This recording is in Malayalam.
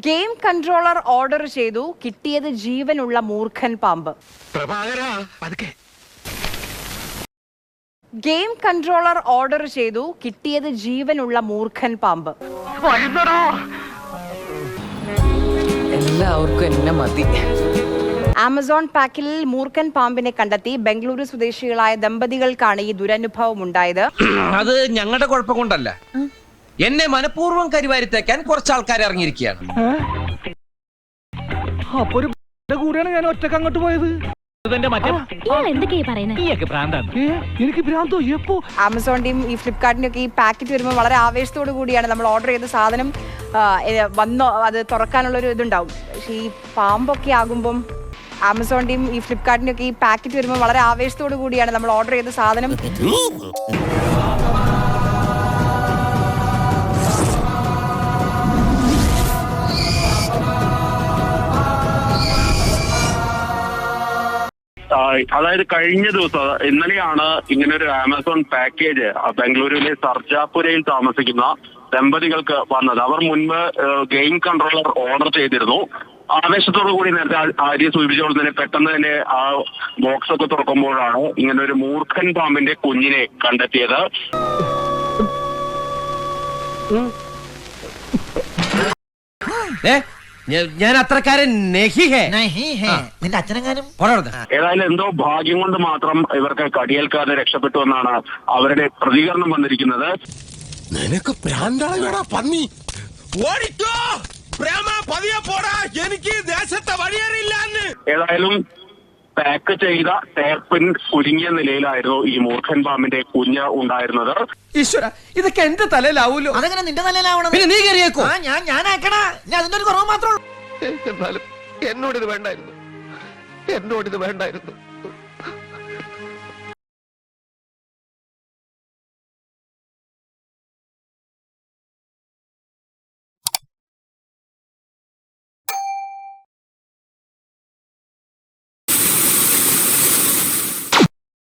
ഗെയിം കൺട്രോളർ ഓർഡർ ചെയ്തു, കിട്ടിയത് ജീവനുള്ള മൂർഖൻ പാമ്പ്. ഗെയിം കൺട്രോളർ ഓർഡർ ചെയ്തു, കിട്ടിയത് ജീവനുള്ള മൂർഖൻ പാമ്പ്. എല്ലാവർക്കും എന്നെ മതി. ആമസോൺ പാക്കിൽ മൂർഖൻ പാമ്പിനെ കണ്ടെത്തി. ബംഗളൂരു സ്വദേശികളായ ദമ്പതികൾക്കാണ് ഈ ദുരനുഭവം ഉണ്ടായത്. അത് ഞങ്ങളുടെ കുഴപ്പം കൊണ്ടല്ല, എന്നെ മനഃപൂർവ്വം കരിവാരിത്തേക്കാൻ കുറച്ച് ആൾക്കാർ ഇറങ്ങിയിരിക്കുകയാണ്. കൂടെയാണ് ഞാൻ ഒറ്റക്ക് അങ്ങോട്ട് പോയത്. ആമസോണിന്റെയും ഈ ഫ്ലിപ്കാർട്ടിന്റെയും ഒക്കെ ഈ പാക്കറ്റ് വരുമ്പോൾ വളരെ ആവേശത്തോടു കൂടിയാണ് നമ്മൾ ഓർഡർ ചെയ്ത സാധനം വന്നോ അത് തുറക്കാനുള്ള ഒരു ഇതുണ്ടാവും. പക്ഷെ ഈ പാമ്പൊക്കെ ആകുമ്പം ആമസോണിന്റെയും ഈ ഫ്ലിപ്കാർട്ടിന്റെയും ഒക്കെ ഈ പാക്കറ്റ് വരുമ്പോൾ വളരെ ആവേശത്തോടു കൂടിയാണ് നമ്മൾ ഓർഡർ ചെയ്ത സാധനം അതായത് കഴിഞ്ഞ ദിവസം ഇന്നലെയാണ് ഇങ്ങനെ ഒരു ആമസോൺ പാക്കേജ് ബംഗളൂരുവിലെ സർജാപുരയിൽ താമസിക്കുന്ന ദമ്പതികൾക്ക് വന്നത്. അവർ മുൻപ് ഗെയിം കൺട്രോളർ ഓർഡർ ചെയ്തിരുന്നു. ആവേശത്തോടു കൂടി നേരത്തെ ആര്യ സൂചിപ്പിച്ചോളം തന്നെ പെട്ടെന്ന് തന്നെ ആ ബോക്സ് ഒക്കെ തുറക്കുമ്പോഴാണ് ഇങ്ങനെ ഒരു മൂർഖൻ പാമ്പിന്റെ കുഞ്ഞിനെ കണ്ടെത്തിയത്. ഞാൻ അത്രക്കാരൻ നിന്റെ അച്ഛനെങ്ങാനും ഏതായാലും എന്തോ ഭാഗ്യം കൊണ്ട് മാത്രം ഇവർക്ക് കടിയേൽക്കാതെ രക്ഷപ്പെട്ടു എന്നാണ് അവരുടെ പ്രതികരണം വന്നിരിക്കുന്നത്. നിനക്ക് പ്രാന്താളാ പന്നി, ഓടിക്കോ പ്രേമ പതിയെ പോടാ, എനിക്ക് ദേശത്തെ വഴിയേറിയില്ല. ഏതായാലും പാക്ക് ചെയ്ത ടേപ്പിൻ കുരുങ്ങിയ നിലയിലായിരുന്നു ഈ മൂർഖൻ പാമ്പിന്റെ കുഞ്ഞ് ഉണ്ടായിരുന്നത്. ഈശ്വര, ഇതൊക്കെ എന്റെ തലയിലാവൂലോ. അതെങ്ങനെ നിന്റെ തലയിലാവണം? പിന്നെ നീ കയറിയേക്കോ? ഞാനാക്കണ, ഞാൻ അതിന്റെ ഒരു കുറവ് മാത്രമേ ഉള്ളൂ. എന്നാലും എന്നോടിത് വേണ്ടായിരുന്നു.